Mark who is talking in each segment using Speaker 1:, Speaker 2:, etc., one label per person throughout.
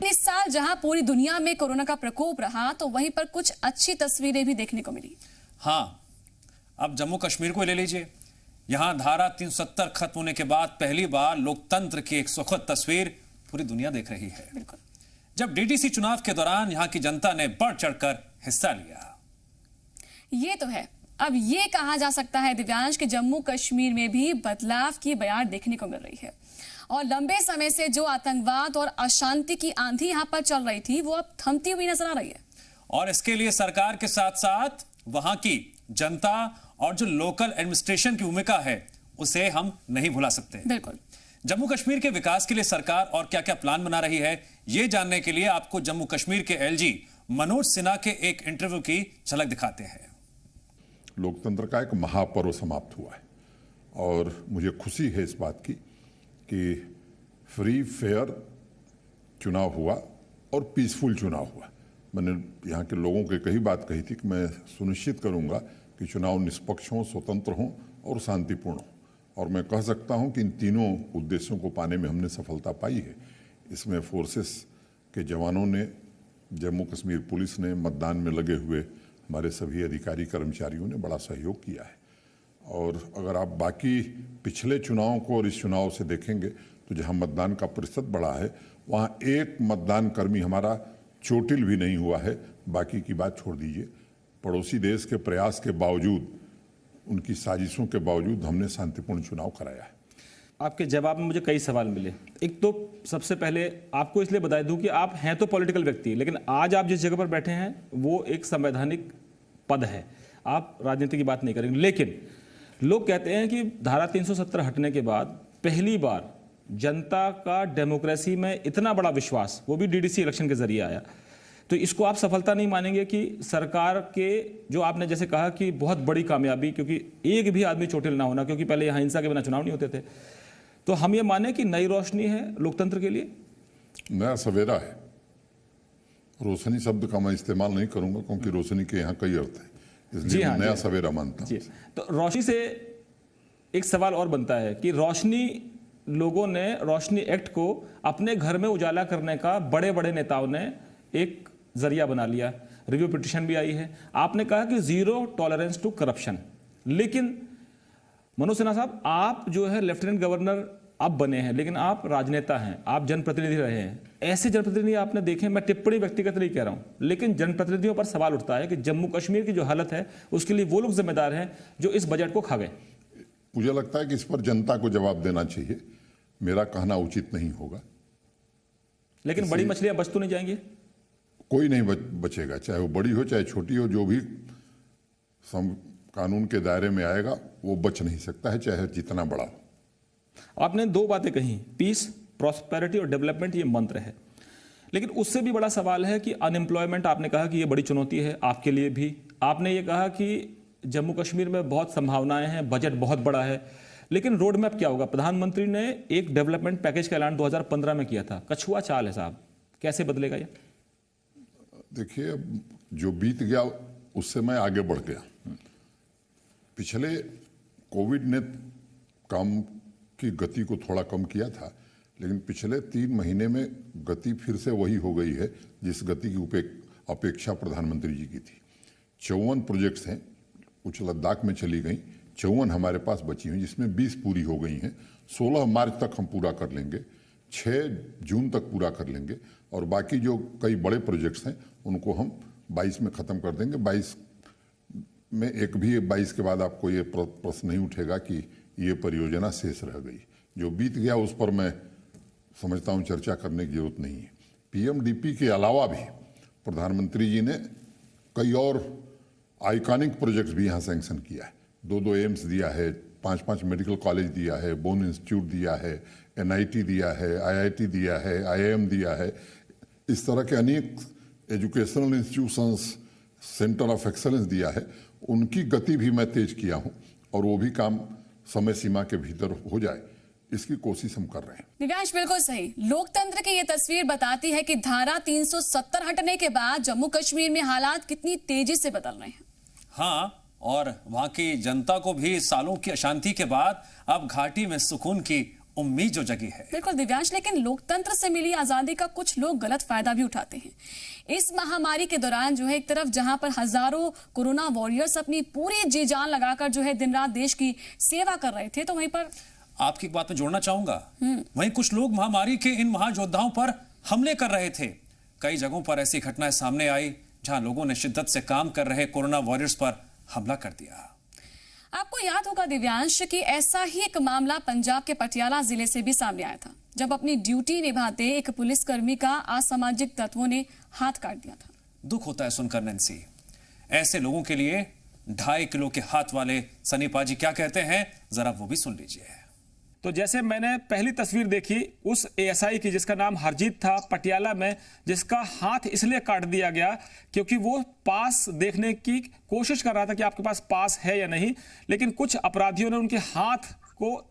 Speaker 1: इस साल जहां पूरी दुनिया में कोरोना का प्रकोप रहा तो वहीं पर कुछ अच्छी तस्वीरें भी देखने को मिली।
Speaker 2: हाँ, अब जम्मू कश्मीर को ले लीजिए। यहां धारा 370 खत्म होने के बाद पहली बार लोकतंत्र की एक सुखद तस्वीर पूरी दुनिया देख रही है।
Speaker 1: बिल्कुल।
Speaker 2: जब डीडीसी चुनाव के दौरान यहां की जनता ने बढ़ चढ़कर हिस्सा लिया।
Speaker 1: ये तो है। अब ये कहा जा सकता है दिव्यांश कि जम्मू कश्मीर में भी बदलाव की बयार देखने को मिल रही है और लंबे समय से जो आतंकवाद और अशांति की आंधी यहां पर चल रही थी वो अब थमती हुई नजर आ रही है।
Speaker 2: और इसके लिए सरकार के साथ साथ वहां की जनता और जो लोकल एडमिनिस्ट्रेशन की भूमिका है उसे हम नहीं भुला सकते।
Speaker 1: बिल्कुल।
Speaker 2: जम्मू कश्मीर के विकास के लिए सरकार और क्या क्या प्लान बना रही है, ये जानने के लिए आपको जम्मू कश्मीर के एलजी मनोज सिन्हा के एक इंटरव्यू की झलक दिखाते हैं।
Speaker 3: लोकतंत्र का एक महापर्व समाप्त हुआ है और मुझे खुशी है इस बात की कि फ्री फेयर चुनाव हुआ और पीसफुल चुनाव हुआ। मैंने यहाँ के लोगों के कई बात कही थी कि मैं सुनिश्चित करूँगा कि चुनाव निष्पक्ष हों, स्वतंत्र हों और शांतिपूर्ण हों, और मैं कह सकता हूँ कि इन तीनों उद्देश्यों को पाने में हमने सफलता पाई है। इसमें फोर्सेस के जवानों ने, जम्मू कश्मीर पुलिस ने, मतदान में लगे हुए हमारे सभी अधिकारी कर्मचारियों ने बड़ा सहयोग किया है। और अगर आप बाकी पिछले चुनावों को और इस चुनाव से देखेंगे तो जहां मतदान का प्रतिशत बढ़ा है वहां एक मतदान कर्मी हमारा चोटिल भी नहीं हुआ है। बाकी की बात छोड़ दीजिए, पड़ोसी देश के प्रयास के बावजूद, उनकी साजिशों के बावजूद हमने शांतिपूर्ण चुनाव कराया है।
Speaker 4: आपके जवाब में मुझे कई सवाल मिले। एक तो सबसे पहले आपको इसलिए बता दूं कि आप हैं तो पॉलिटिकल व्यक्ति, लेकिन आज आप जिस जगह पर बैठे हैं वो एक संवैधानिक पद है, आप राजनीति की बात नहीं करेंगे। लेकिन लोग कहते हैं कि धारा 370 हटने के बाद पहली बार जनता का डेमोक्रेसी में इतना बड़ा विश्वास, वो भी डीडीसी इलेक्शन के जरिए आया। तो इसको आप सफलता नहीं मानेंगे कि सरकार के, जो आपने जैसे कहा कि बहुत बड़ी कामयाबी, क्योंकि एक भी आदमी चोटिल ना होना, क्योंकि पहले यहाँ हिंसा के बिना चुनाव नहीं होते थे, तो हम ये माने कि नई रोशनी है लोकतंत्र के लिए?
Speaker 3: नया सवेरा है। रोशनी शब्द का मैं इस्तेमाल नहीं करूंगा क्योंकि रोशनी के यहाँ कई अर्थ है, इसलिए मैं नया सवेरा मानता हूँ।
Speaker 4: तो रोशनी से एक सवाल और बनता है कि रोशनी, लोगों ने रोशनी एक्ट को अपने घर में उजाला करने का बड़े बड़े नेताओं ने एक जरिया बना लिया। रिव्यू पिटीशन भी आई है। आपने कहा कि 0 टॉलरेंस टू करप्शन, लेकिन मनोज सिन्हा साहब, आप जो है लेफ्टिनेंट गवर्नर अब बने हैं, लेकिन आप राजनेता हैं, आप जनप्रतिनिधि रहे हैं। ऐसे जनप्रतिनिधि आपने देखे? मैं टिप्पणी व्यक्तिगत नहीं कह रहा हूं, लेकिन जनप्रतिनिधियों पर सवाल उठता है कि जम्मू कश्मीर की जो हालत है उसके लिए वो लोग जिम्मेदार हैं जो इस बजट को खा गए।
Speaker 3: मुझे लगता है कि इस पर जनता को जवाब देना चाहिए, मेरा कहना उचित नहीं होगा।
Speaker 4: लेकिन बड़ी मछलियां बच तो नहीं जाएंगी?
Speaker 3: कोई नहीं बचेगा, चाहे वो बड़ी हो चाहे छोटी हो। जो भी कानून के दायरे में आएगा वो बच नहीं सकता है, चाहे जितना बड़ा हो।
Speaker 4: आपने दो बातें कही, पीस, प्रॉस्पेरिटी और डेवलपमेंट, ये मंत्र है, लेकिन उससे भी बड़ा सवाल है कि अनएम्प्लॉयमेंट। आपने कहा कि ये बड़ी चुनौती है आपके लिए भी। आपने ये कहा कि जम्मू कश्मीर में बहुत संभावनाएं हैं, बजट बहुत बड़ा है, लेकिन रोड मैप क्या होगा? प्रधानमंत्री ने एक डेवलपमेंट पैकेज का ऐलान 2015 में किया था, कछुआ चाल है साहब, कैसे बदलेगा ये?
Speaker 3: देखिए, जो बीत गया उससे मैं आगे बढ़ गया। पिछले कोविड ने काम की गति को थोड़ा कम किया था, लेकिन पिछले 3 महीने में गति फिर से वही हो गई है जिस गति की अपेक्षा प्रधानमंत्री जी की थी। 54 प्रोजेक्ट्स हैं, कुछ लद्दाख में चली गई, 54 हमारे पास बची हुई, जिसमें 20 पूरी हो गई हैं। 16 मार्च तक हम पूरा कर लेंगे, 6 जून तक पूरा कर लेंगे, और बाकी जो कई बड़े प्रोजेक्ट्स हैं उनको हम 22 में ख़त्म कर देंगे। 22 में एक भी 22 के बाद आपको ये प्रश्न नहीं उठेगा कि ये परियोजना शेष रह गई। जो बीत गया उस पर मैं समझता हूँ चर्चा करने की जरूरत नहीं है। पीएमडीपी के अलावा भी प्रधानमंत्री जी ने कई और आइकॉनिक प्रोजेक्ट्स भी यहाँ सैंक्शन किया है। 2 एम्स दिया है, 5 मेडिकल कॉलेज दिया है, बोन इंस्टीट्यूट दिया है, NIT दिया है, IIT दिया है, IIM दिया है। इस तरह के अनेक educational institutions, centre of excellence दिया है। उनकी गति भी मैं तेज किया हूँ और वो भी काम समय सीमा के भीतर हो जाए, इसकी कोशिश हम कर रहे हैं।
Speaker 1: दिव्यांश, बिल्कुल सही। लोकतंत्र की ये तस्वीर बताती है कि धारा 370 हटने के बाद जम्मू कश्मीर में हालात कितनी तेजी से बदल रहे हैं।
Speaker 2: हाँ, और वहां की जनता को भी सालों की अशांति के बाद अब घाटी में सुकून की उम्मीद जो जगी है।
Speaker 1: बिल्कुल दिव्यांश, लेकिन लोकतंत्र से मिली आजादी का कुछ लोग गलत फायदा भी उठाते हैं। इस महामारी के दौरान जो है एक तरफ जहां पर हजारों कोरोना वॉरियर्स अपनी पूरी जी जान लगाकर जो है दिन रात देश की सेवा कर रहे थे, तो वहीं पर
Speaker 2: आपकी बात में जोड़ना चाहूंगा, वहीं कुछ लोग महामारी के इन महायोद्धाओं पर हमले कर रहे थे। कई जगहों पर ऐसी घटनाएं सामने आई जहां लोगों ने शिद्दत से काम कर रहे कोरोना वॉरियर्स पर हमला कर दिया।
Speaker 1: आपको याद होगा दिव्यांश कि ऐसा ही एक मामला पंजाब के पटियाला जिले से भी सामने आया था, जब अपनी ड्यूटी निभाते एक पुलिसकर्मी का असामाजिक तत्वों ने हाथ काट दिया था।
Speaker 2: दुख होता है सुनकर नैन्सी, ऐसे लोगों के लिए 2.5 किलो के हाथ वाले सनी पाजी क्या कहते हैं, जरा वो भी सुन लीजिए।
Speaker 4: तो जैसे मैंने पहली तस्वीर देखी उस एएसआई की जिसका नाम हरजीत था पटियाला में, जिसका हाथ इसलिए काट दिया गया क्योंकि वो पास देखने की कोशिश कर रहा था कि आपके पास पास है या नहीं, लेकिन कुछ अपराधियों ने उनके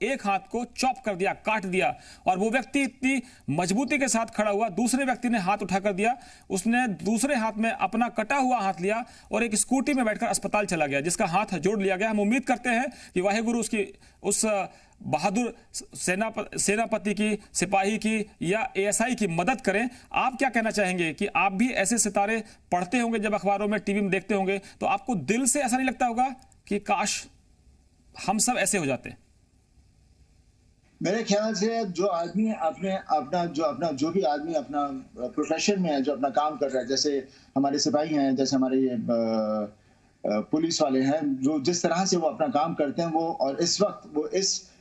Speaker 4: एक हाथ को चॉप कर दिया, काट दिया, और वो व्यक्ति इतनी मजबूती के साथ खड़ा हुआ, दूसरे व्यक्ति ने हाथ उठाकर दिया, उसने दूसरे हाथ में अपना कटा हुआ हाथ लिया और एक स्कूटी में बैठकर अस्पताल चला गया, जिसका हाथ जोड़ लिया गया। हम उम्मीद करते हैं कि वाहेगुरु उसकी उस बहादुर सेनापति की, सिपाही की या एएसआई की मदद करें। आप क्या कहना चाहेंगे कि आप भी ऐसे सितारे पढ़ते होंगे जब अखबारों में, टीवी में देखते होंगे, तो आपको दिल से ऐसा नहीं लगता होगा कि काश हम सब ऐसे हो जाते?
Speaker 5: मेरे ख्याल से जो आदमी जो भी आदमी अपना प्रोफेशन में है, जो अपना काम कर रहा है, जैसे हमारे सिपाही हैं, जैसे हमारे पुलिस वाले हैं, जो जिस तरह से वो अपना काम करते हैं, वो और इस वक्त वो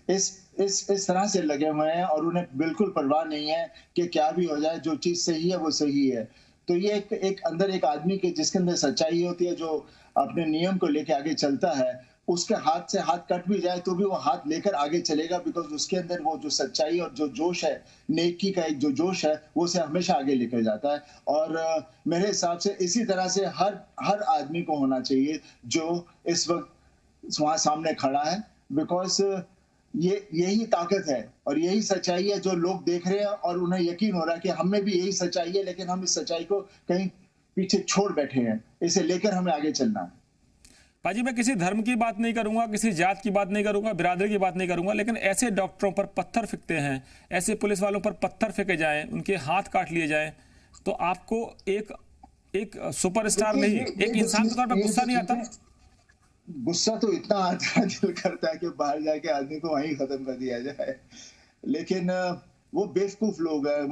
Speaker 5: इस तरह से लगे हुए हैं और उन्हें बिल्कुल परवाह नहीं है कि क्या भी हो जाए, जो चीज सही है वो सही है। तो ये एक अंदर एक आदमी के जिसके अंदर सच्चाई होती है, जो अपने नियम को लेके आगे चलता है, उसके हाथ से हाथ कट भी जाए तो भी वो हाथ लेकर आगे चलेगा, बिकॉज उसके अंदर वो जो सच्चाई और जो जोश है, नेकी का एक जो जोश है, वो उसे हमेशा आगे लेकर जाता है। और मेरे हिसाब से इसी तरह से हर आदमी को होना चाहिए जो इस वक्त वहां सामने खड़ा है, बिकॉज यही ताकत है और यही सच्चाई है जो लोग देख रहे हैं और उन्हें यकीन हो रहा है कि हम में भी यही सच्चाई है, लेकिन हम इस सच्चाई को कहीं पीछे छोड़ बैठे हैं, इसे लेकर हमें आगे चलना है।
Speaker 4: पाजी, मैं किसी धर्म की बात नहीं करूंगा, किसी जात की बात नहीं करूंगा, बिरादरी की बात नहीं करूंगा, लेकिन ऐसे डॉक्टरों पर पत्थर फेंकते हैं, ऐसे पुलिस वालों पर पत्थर फेंके जाएं, उनके हाथ काट लिए जाएं, तो आपको एक सुपरस्टार नहीं, एक इंसान के तौर पर गुस्सा नहीं आता?
Speaker 5: गुस्सा तो इतना आता है, दिल करता है कि बाहर जाके आदमी को वहीं खत्म कर दिया जाए, लेकिन वो बेवकूफ लोग हैं,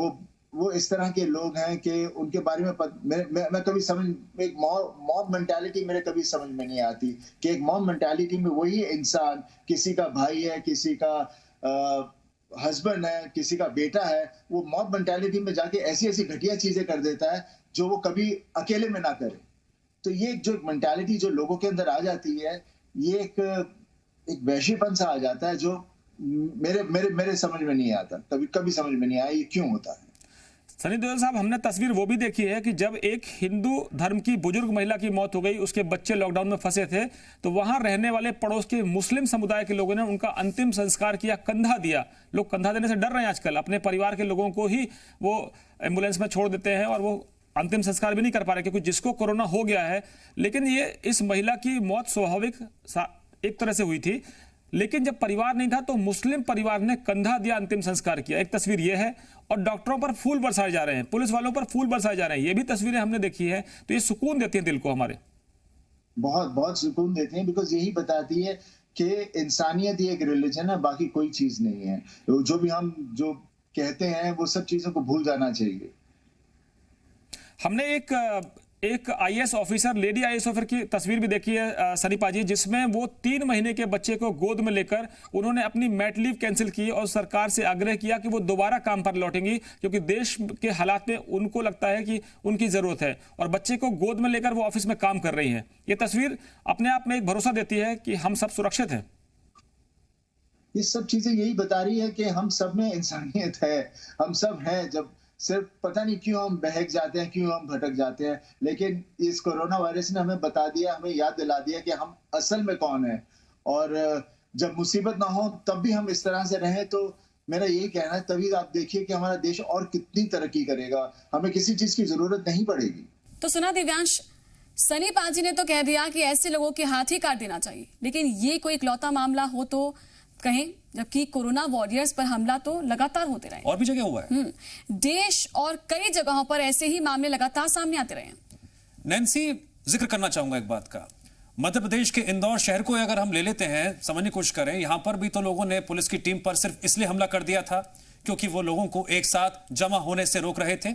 Speaker 5: वो इस तरह के लोग हैं कि उनके बारे में मैं कभी एक मॉब मेंटालिटी मेरे कभी समझ में नहीं आती कि एक मॉब मेंटालिटी में वही इंसान, किसी का भाई है, किसी का हस्बैंड है, किसी का बेटा है, वो मॉब मेंटालिटी में जाके ऐसी घटिया चीजें कर देता है जो वो कभी अकेले में ना करे। तो ये जो मेंटालिटी जो लोगों के अंदर आ जाती है, ये एक वैश्यपन सा आ जाता है जो मेरे समझ में नहीं आता, कभी समझ में नहीं आया ये क्यों होता है।
Speaker 4: सनी देओल साहब, हमने तस्वीर वो भी देखी है कि जब एक हिंदू धर्म की बुजुर्ग महिला की मौत हो गई, उसके बच्चे लॉकडाउन में फंसे थे, तो वहां रहने वाले पड़ोस के मुस्लिम समुदाय के लोगों ने उनका अंतिम संस्कार किया, कंधा दिया। लोग कंधा देने से डर रहे हैं आजकल, अपने परिवार के लोगों को ही वो एम्बुलेंस में छोड़ देते हैं और वो अंतिम संस्कार भी नहीं कर पा रहे क्योंकि जिसको कोरोना हो गया है। लेकिन ये इस महिला की मौत स्वाभाविक एक तरह से हुई थी, लेकिन जब परिवार नहीं था तो मुस्लिम परिवार ने कंधा दिया, अंतिम संस्कार किया। एक तस्वीर ये है, और डॉक्टरों पर फूल बरसाए जा रहे हैं, पुलिस वालों पर फूल बरसाए जा रहे हैं, ये भी तस्वीरें हमने देखी है। तो ये सुकून देती है दिल को हमारे,
Speaker 5: बहुत सुकून देती है, बिकॉज यही बताती है कि इंसानियत ही एक रिलीजन है, बाकी कोई चीज नहीं है। जो भी हम जो कहते हैं वो सब चीजों को भूल जाना चाहिए।
Speaker 4: हमने एक IAS officer, lady IAS officer की तस्वीर भी देखी है सनी पाजी, जिसमें वो 3 महीने के बच्चे को गोद में लेकर उन्होंने अपनी मैट लीव कैंसिल की और सरकार से आग्रह किया कि वो दोबारा काम पर लौटेंगी, क्योंकि देश के हालात में उनको लगता है कि उनकी जरूरत है, और बच्चे को गोद में लेकर वो ऑफिस में काम कर रही हैं। ये तस्वीर अपने आप में एक भरोसा देती है कि हम सब सुरक्षित हैं।
Speaker 5: ये सब चीजें यही बता रही है कि हम सब में इंसानियत है, हम सब हैं। जब सिर्फ पता नहीं क्यों हम बहक जाते हैं, क्यों हम भटक जाते हैं, लेकिन इस कोरोना वायरस ने हमें बता दिया, हमें याद दिला दिया कि हम असल में कौन है। और जब मुसीबत ना हो तब भी हम इस तरह से रहें, तो मेरा यही कहना है, तभी आप देखिए कि हमारा देश और कितनी तरक्की करेगा, हमें किसी चीज की जरूरत नहीं पड़ेगी।
Speaker 1: तो सुना दिव्यांश, सनी पाजी ने तो कह दिया कि ऐसे लोगों के हाथ ही काट देना चाहिए, लेकिन ये कोई इकलौता मामला हो तो कहें, जबकि कोरोना वॉरियर्स पर हमला तो लगातार होते रहे
Speaker 2: और भी जगह हुआ है।
Speaker 1: देश और कई जगहों पर ऐसे ही मामले लगातार सामने आते रहे हैं।
Speaker 2: नैन्सी, जिक्र करना चाहूंगा एक बात का। मध्य प्रदेश के इंदौर शहर को अगर हम ले लेते हैं, समझने की कोशिश करें, यहां पर भी तो लोगों ने पुलिस की टीम पर सिर्फ इसलिए हमला कर दिया था क्योंकि वो लोगों को एक साथ जमा होने से रोक रहे थे।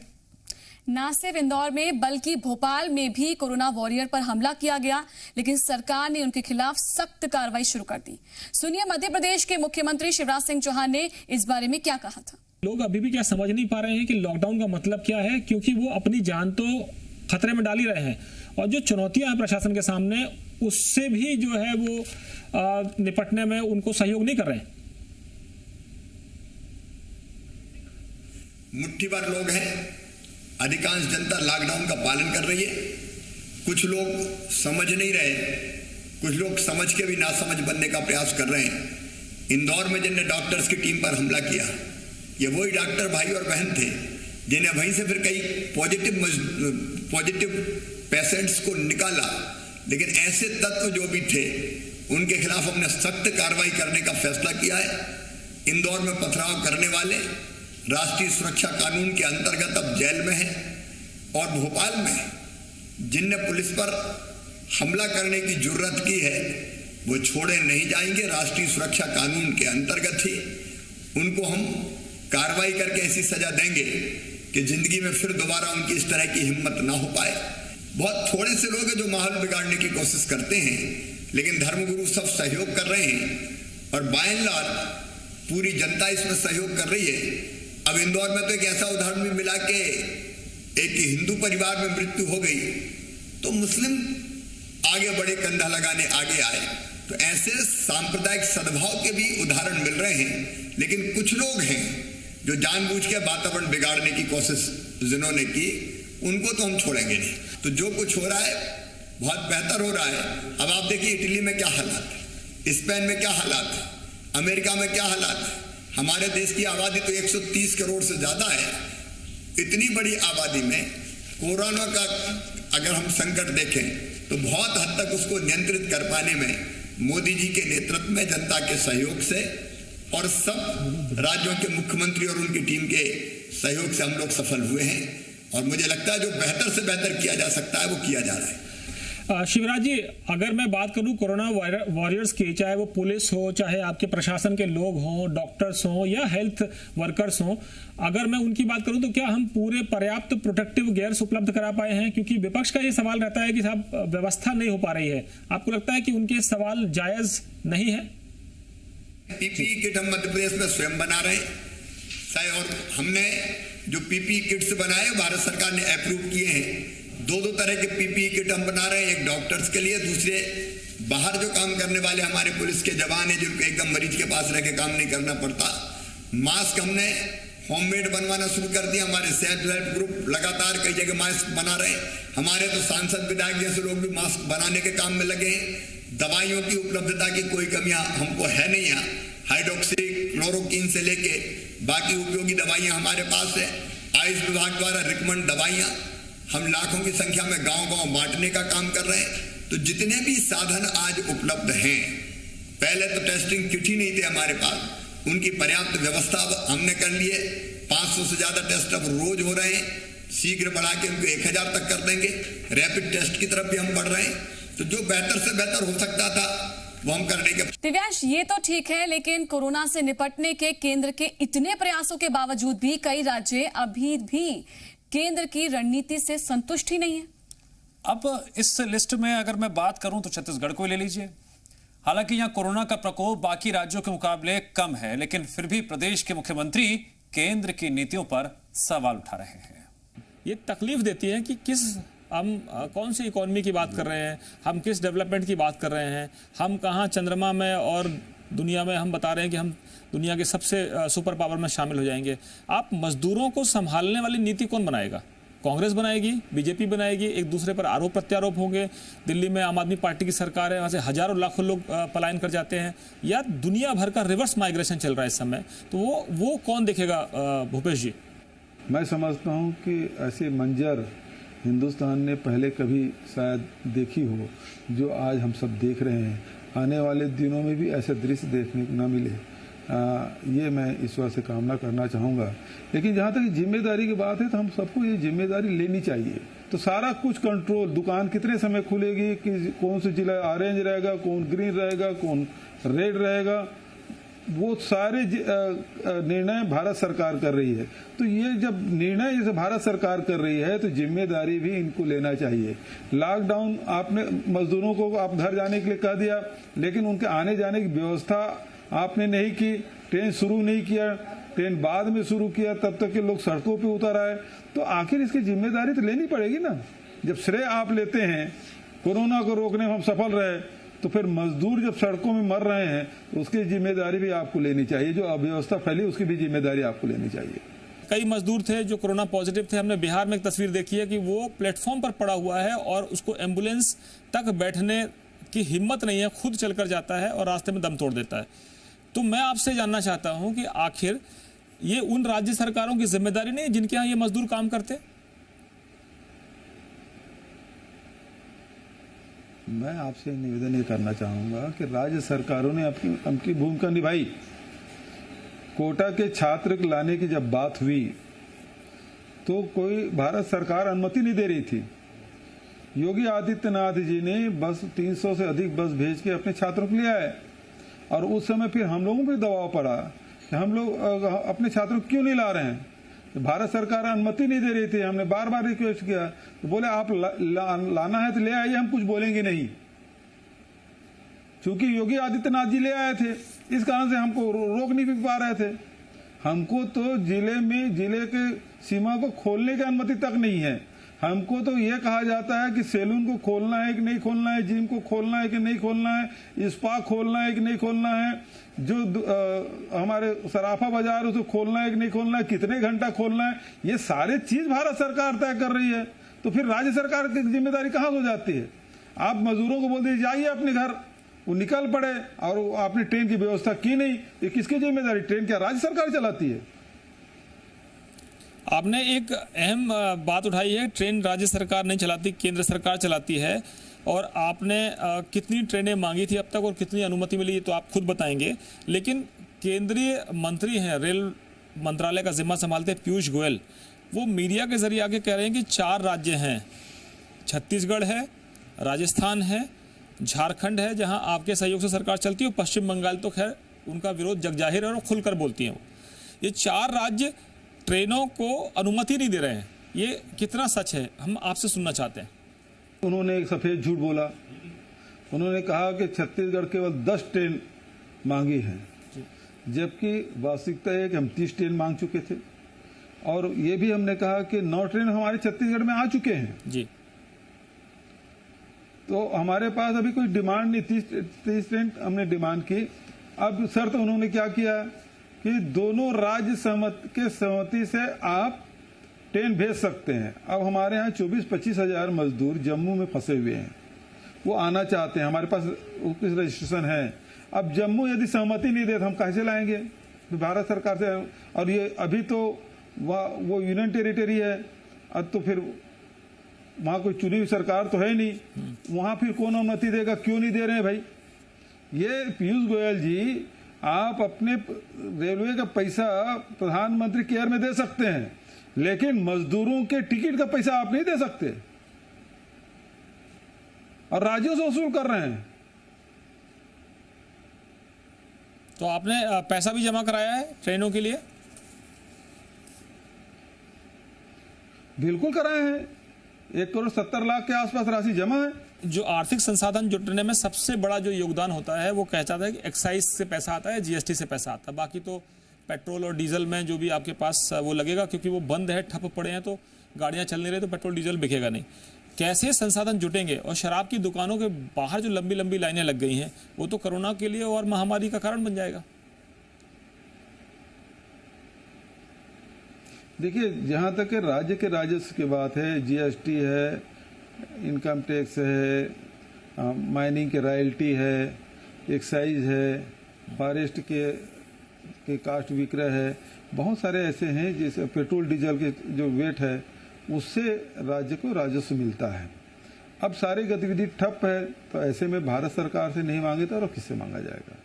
Speaker 1: न सिर्फ इंदौर में बल्कि भोपाल में भी कोरोना वॉरियर पर हमला किया गया, लेकिन सरकार ने उनके खिलाफ सख्त कार्रवाई शुरू कर दी। सुनिए मध्य प्रदेश के मुख्यमंत्री शिवराज सिंह चौहान ने इस बारे में क्या कहा था।
Speaker 6: लोग अभी भी क्या समझ नहीं पा रहे हैं कि लॉकडाउन का मतलब क्या है, क्योंकि वो अपनी जान तो खतरे में डाल ही रहे हैं और जो चुनौतियां हैं प्रशासन के सामने, उससे भी जो है वो निपटने में उनको सहयोग नहीं कर रहे हैं।
Speaker 7: मुट्ठी भर लोग हैं, अधिकांश जनता लॉकडाउन का पालन कर रही है। कुछ लोग समझ नहीं रहे, कुछ लोग समझ के भी नासमझ बनने का प्रयास कर रहे हैं। इंदौर में जिनने डॉक्टर्स की टीम पर हमला किया, ये वही डॉक्टर भाई और बहन थे जिन्हें वहीं से फिर कई पॉजिटिव पेशेंट्स को निकाला। लेकिन ऐसे तत्व जो भी थे, उनके खिलाफ हमने सख्त कार्रवाई करने का फैसला किया है। इंदौर में पथराव करने वाले राष्ट्रीय सुरक्षा कानून के अंतर्गत अब जेल में हैं और भोपाल में जिनने पुलिस पर हमला करने की जुर्रत की है, वो छोड़े नहीं जाएंगे। राष्ट्रीय सुरक्षा कानून के अंतर्गत ही उनको हम कार्रवाई करके ऐसी सजा देंगे कि जिंदगी में फिर दोबारा उनकी इस तरह की हिम्मत ना हो पाए। बहुत थोड़े से लोग हैं जो माहौल बिगाड़ने की कोशिश करते हैं, लेकिन धर्मगुरु सब सहयोग कर रहे हैं और बाय एंड लार्ज पूरी जनता इसमें सहयोग कर रही है। अब इंदौर में तो एक ऐसा उदाहरण भी मिला कि एक हिंदू परिवार में मृत्यु हो गई तो मुस्लिम आगे बड़े, कंधा लगाने आगे आए। तो ऐसे सांप्रदायिक सद्भाव के भी उदाहरण मिल रहे हैं। लेकिन कुछ लोग हैं जो जानबूझ के वातावरण बिगाड़ने की कोशिश जिन्होंने की, उनको तो हम छोड़ेंगे नहीं। तो जो कुछ हो रहा है बहुत बेहतर हो रहा है। अब आप देखिए इटली में क्या हालात है, स्पेन में क्या हालात है, अमेरिका में क्या हालात है। हमारे देश की आबादी तो 130 करोड़ से ज्यादा है। इतनी बड़ी आबादी में कोरोना का अगर हम संकट देखें तो बहुत हद तक उसको नियंत्रित कर पाने में मोदी जी के नेतृत्व में, जनता के सहयोग से और सब राज्यों के मुख्यमंत्री और उनकी टीम के सहयोग से हम लोग सफल हुए हैं। और मुझे लगता है जो बेहतर से बेहतर किया जा सकता है वो किया जा रहा है।
Speaker 6: शिवराज जी, अगर मैं बात करूं कोरोना वॉरियर्स की, चाहे वो पुलिस हो, चाहे आपके प्रशासन के लोग हों, डॉक्टर्स हों या हेल्थ वर्कर्स हों, अगर मैं उनकी बात करूं तो क्या हम पूरे पर्याप्त प्रोटेक्टिव गियर्स उपलब्ध करा पाए हैं? क्योंकि विपक्ष का ये सवाल रहता है कि साहब व्यवस्था नहीं हो पा रही है। आपको लगता है कि उनके सवाल जायज नहीं है?
Speaker 7: पीपीई किट हम मध्य प्रदेश में स्वयं बना रहे हैं और हमने जो पीपीई किट्स बनाए भारत सरकार ने अप्रूव किए हैं। दो तरह के पीपीई किट हम बना रहे हैं, एक डॉक्टर्स के लिए, दूसरे बाहर जो काम करने वाले हमारे पुलिस के जवान हैं जिनको एकदम मरीज के पास रह के काम नहीं करना पड़ता। मास्क हमने होममेड बनवाना शुरू कर दिया। हमारे सेल्फ हेल्प ग्रुप लगातार कई जगह मास्क बना रहे हैं। हमारे तो सांसद विधायक जैसे लोग भी मास्क बनाने के काम में लगे हैं। दवाइयों की उपलब्धता की कोई कमियां हमको है नहीं। यहाँ हाइड्रोक्सी क्लोरोक्विन से लेके बाकी उपयोगी दवाइयां हमारे पास है। आयुष विभाग द्वारा रिकमेंड दवाइयां हम लाखों की संख्या में गांव-गांव बांटने का काम कर रहे हैं। तो जितने भी साधन आज उपलब्ध हैं, पहले तो टेस्टिंग किट ही नहीं थे हमारे पास, उनकी पर्याप्त व्यवस्था हमने कर ली है। 500 से ज्यादा टेस्ट अब रोज हो रहे हैं। शीघ्र बढ़ा के उनको 1000 तक कर देंगे। रैपिड टेस्ट की तरफ भी हम बढ़ रहे हैं। तो जो बेहतर से बेहतर हो सकता था वो हम करने के।
Speaker 1: दिव्यांश, ये तो ठीक है, लेकिन कोरोना से निपटने के केंद्र के इतने प्रयासों के बावजूद भी कई राज्य अभी भी केंद्र की रणनीति से संतुष्ट ही नहीं है।
Speaker 2: अब इस लिस्ट में अगर मैं बात करूं तो छत्तीसगढ़ को ले लीजिए। हालांकि यहां कोरोना का प्रकोप बाकी राज्यों के मुकाबले कम है, लेकिन फिर भी प्रदेश के मुख्यमंत्री केंद्र की नीतियों पर सवाल उठा रहे हैं।
Speaker 6: ये तकलीफ देती है कि हम कौन सी इकोनॉमी की बात कर रहे हैं, हम किस डेवलपमेंट की बात कर रहे हैं, हम कहाँ चंद्रमा में और दुनिया में हम बता रहे हैं कि हम दुनिया के सबसे सुपर पावर में शामिल हो जाएंगे। आप मजदूरों को संभालने वाली नीति कौन बनाएगा? कांग्रेस बनाएगी, बीजेपी बनाएगी, एक दूसरे पर आरोप प्रत्यारोप होंगे। दिल्ली में आम आदमी पार्टी की सरकार है, वहाँ से हजारों लाखों लोग पलायन कर जाते हैं, या दुनिया भर का रिवर्स माइग्रेशन चल रहा है इस समय। तो वो कौन देखेगा? भूपेश जी,
Speaker 8: मैं समझता हूँ कि ऐसे मंजर हिंदुस्तान ने पहले कभी शायद देखी हो जो आज हम सब देख रहे हैं। आने वाले दिनों में भी ऐसे दृश्य देखने को न मिले, ये मैं ईश्वर से कामना करना चाहूँगा। लेकिन जहाँ तक जिम्मेदारी की बात है तो हम सबको ये जिम्मेदारी लेनी चाहिए। तो सारा कुछ कंट्रोल, दुकान कितने समय खुलेगी, कि कौन सा जिला ऑरेंज रहेगा, कौन ग्रीन रहेगा, कौन रेड रहेगा, वो सारे निर्णय भारत सरकार कर रही है। तो ये जब निर्णय जैसे भारत सरकार कर रही है तो जिम्मेदारी भी इनको लेना चाहिए। लॉकडाउन आपने मजदूरों को आप घर जाने के लिए कह दिया, लेकिन उनके आने जाने की व्यवस्था आपने नहीं की, ट्रेन शुरू नहीं किया, ट्रेन बाद में शुरू किया, तब तक के लोग सड़कों पे उतर आए। तो आखिर इसकी जिम्मेदारी तो लेनी पड़ेगी ना। जब श्रेय आप लेते हैं कोरोना को रोकने में हम सफल रहे, तो फिर मजदूर जब सड़कों में मर रहे हैं तो उसकी जिम्मेदारी भी आपको लेनी चाहिए। जो अव्यवस्था फैली उसकी भी जिम्मेदारी आपको लेनी चाहिए।
Speaker 6: कई मजदूर थे जो कोरोना पॉजिटिव थे। हमने बिहार में एक तस्वीर देखी है कि वो प्लेटफॉर्म पर पड़ा हुआ है और उसको एम्बुलेंस तक बैठने की हिम्मत नहीं है, खुद चलकर जाता है और रास्ते में दम तोड़ देता है। तो मैं आपसे जानना चाहता हूं कि आखिर ये उन राज्य सरकारों की जिम्मेदारी नहीं जिनके यहाँ ये मजदूर काम करते?
Speaker 8: मैं आपसे निवेदन ये करना चाहूँगा कि राज्य सरकारों ने अपनी भूमिका निभाई। कोटा के छात्र को लाने की जब बात हुई तो कोई भारत सरकार अनुमति नहीं दे रही थी। योगी आदित्यनाथ जी ने बस 300 से अधिक बस भेज के अपने छात्रों को ले आए और उस समय फिर हम लोगों पर दबाव पड़ा कि हम लोग अपने छात्रों को क्यों नहीं ला रहे हैं। भारत सरकार अनुमति नहीं दे रही थी। हमने बार बार रिक्वेस्ट किया तो बोले आप लाना है तो ले आइए, हम कुछ बोलेंगे नहीं। क्योंकि योगी आदित्यनाथ जी ले आए थे, इस कारण से हमको रोक नहीं पा रहे थे। हमको तो जिले के सीमा को खोलने की अनुमति तक नहीं है। हमको तो ये कहा जाता है कि सैलून को खोलना है कि नहीं खोलना है, जिम को खोलना है कि नहीं खोलना है, स्पा खोलना है कि नहीं खोलना है, जो हमारे सराफा बाजार उसको खोलना है कि नहीं खोलना है, कितने घंटा खोलना है, ये सारे चीज भारत सरकार तय कर रही है। तो फिर राज्य सरकार की जिम्मेदारी कहाँ हो जाती है? आप मजदूरों को बोल दीजिए जाइए अपने घर, वो निकल पड़े और आपने ट्रेन की व्यवस्था की नहीं, ये किसकी जिम्मेदारी? ट्रेन क्या राज्य सरकार चलाती है?
Speaker 6: आपने एक अहम बात उठाई है, ट्रेन राज्य सरकार नहीं चलाती, केंद्र सरकार चलाती है। और आपने कितनी ट्रेनें मांगी थी अब तक और कितनी अनुमति मिली तो आप खुद बताएंगे। लेकिन केंद्रीय मंत्री हैं, रेल मंत्रालय का जिम्मा संभालते पीयूष गोयल, वो मीडिया के जरिए आके कह रहे हैं कि 4 राज्य हैं, छत्तीसगढ़ है, राजस्थान है, झारखंड है जहां आपके सहयोग से सरकार चलती है, और पश्चिम बंगाल तो खैर उनका विरोध जगजाहिर है और खुलकर बोलती हैं। वो ये 4 राज्य ट्रेनों को अनुमति नहीं दे रहे हैं, ये कितना सच है हम आपसे सुनना चाहते हैं।
Speaker 8: उन्होंने एक सफेद झूठ बोला। उन्होंने कहा कि छत्तीसगढ़ केवल 10 ट्रेन मांगी है, जबकि वास्तविकता है कि हम 30 ट्रेन मांग चुके थे। और ये भी हमने कहा कि 9 ट्रेन हमारे छत्तीसगढ़ में आ चुके हैं
Speaker 6: जी।
Speaker 8: तो हमारे पास अभी कोई डिमांड नहीं, 30 ट्रेन हमने डिमांड की। अब शर्त उन्होंने क्या किया कि दोनों राज्य सहमति से आप ट्रेन भेज सकते हैं। अब हमारे यहाँ 24-25 हजार मजदूर जम्मू में फंसे हुए हैं, वो आना चाहते हैं, हमारे पास उसकी रजिस्ट्रेशन है। अब जम्मू यदि सहमति नहीं दे तो हम कैसे लाएंगे भारत सरकार से? और ये अभी तो वो यूनियन टेरिटरी है, अब तो फिर वहाँ कोई चुनी हुई सरकार तो है नहीं, वहाँ फिर कौन अनुमति देगा? क्यों नहीं दे रहे हैं भाई? ये पीयूष गोयल जी, आप अपने रेलवे का पैसा प्रधानमंत्री केयर में दे सकते हैं, लेकिन मजदूरों के टिकट का पैसा आप नहीं दे सकते और राज्यों से वसूल कर रहे हैं।
Speaker 6: तो आपने पैसा भी जमा कराया है ट्रेनों के लिए?
Speaker 8: बिल्कुल कराए हैं, 1,70,00,000 के आसपास राशि जमा है।
Speaker 6: जो आर्थिक संसाधन जुटने में सबसे बड़ा जो योगदान होता है वो कहता है कि एक्साइज से पैसा आता है, जीएसटी से पैसा आता है, बाकी तो पेट्रोल और डीजल में जो भी आपके पास वो लगेगा, क्योंकि वो बंद है, ठप पड़े हैं, तो गाड़ियां चल नहीं रही तो पेट्रोल डीजल बिकेगा नहीं। कैसे संसाधन जुटेंगे? और शराब की दुकानों के बाहर जो लंबी लंबी लाइनें लग गई हैं वो तो कोरोना के लिए और महामारी का कारण बन जाएगा।
Speaker 8: देखिए, जहाँ तक राज्य के राजस्व की बात है, जीएसटी है, इनकम टैक्स है, माइनिंग के रॉयल्टी है, एक्साइज है, फॉरेस्ट के कास्ट विक्रय है, बहुत सारे ऐसे हैं जैसे पेट्रोल डीजल के जो वेट है उससे राज्य को राजस्व मिलता है। अब सारी गतिविधि ठप है, तो ऐसे में भारत सरकार से नहीं मांगे तो और किससे मांगा जाएगा।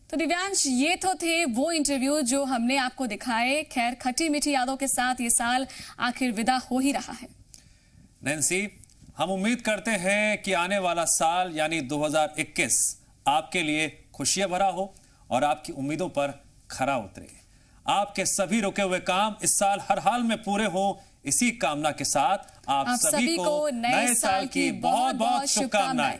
Speaker 1: तो दिव्यांश, ये तो थे वो इंटरव्यू जो हमने आपको दिखाए। खैर, खट्टी मीठी यादों के साथ ये साल आखिर विदा हो ही रहा है।
Speaker 2: नैन्सी, हम उम्मीद करते हैं कि आने वाला साल यानी 2021 आपके लिए खुशियां भरा हो और आपकी उम्मीदों पर खरा उतरे। आपके सभी रुके हुए काम इस साल हर हाल में पूरे हो, इसी कामना के साथ आप सभी को नए साल की बहुत बहुत शुभकामनाएं।